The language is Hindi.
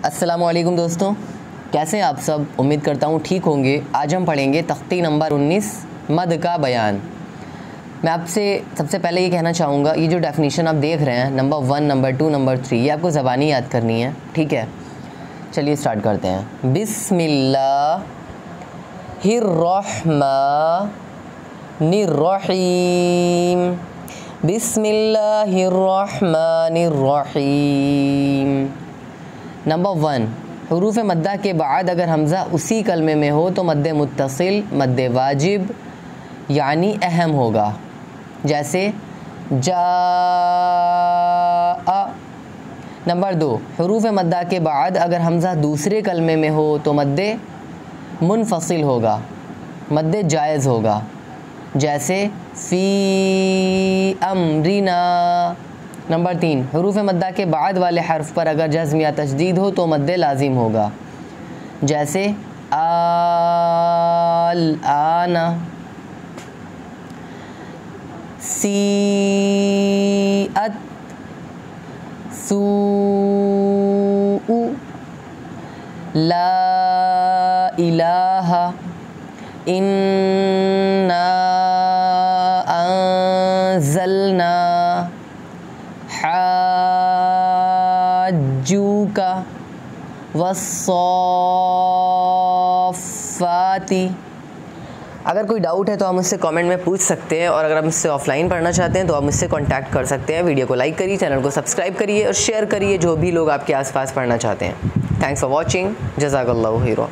अस्सलामुअलैकुम दोस्तों, कैसे हैं आप सब। उम्मीद करता हूँ ठीक होंगे। आज हम पढ़ेंगे तख्ती नंबर 19 मद का बयान। मैं आपसे सबसे पहले ये कहना चाहूँगा, ये जो डेफिनेशन आप देख रहे हैं नंबर 1, नंबर 2, नंबर 3, ये आपको ज़बानी याद करनी है, ठीक है। चलिए स्टार्ट करते हैं। बिस्मिल्लाहिर्रहमानिर्रहीम। बिस्मिल्लाहिर्रहमानिर्रहीम। नंबर 1, हुरूफ मद्दा के बाद अगर हमज़ा उसी कलमे में हो तो मद्दे मुत्तसिल, मद्दे वाजिब यानी अहम होगा, जैसे जा। नंबर 2, हुरूफ मद्दा के बाद अगर हमज़ा दूसरे कलमे में हो तो मद्दे मुनफसिल होगा, मद्दे जायज़ होगा, जैसे फ़ी अम्रिना। नंबर 3, हुरूफ मद्दा के बाद वाले हर्फ पर अगर जज़्म या तशदीद हो तो मद्दे लाजिम होगा, जैसे आल आना। सीअत, सू, ला इलाहा, इन्ना अंज़लना, हाज्जूका, वस्सॉफ़ाती। अगर कोई डाउट है तो आप मुझसे कमेंट में पूछ सकते हैं, और अगर आप मुझसे ऑफलाइन पढ़ना चाहते हैं तो आप मुझसे कांटेक्ट कर सकते हैं। वीडियो को लाइक करिए, चैनल को सब्सक्राइब करिए और शेयर करिए जो भी लोग आपके आसपास पढ़ना चाहते हैं। Thanks for watching. जज़ाकल्लाहु खैरा।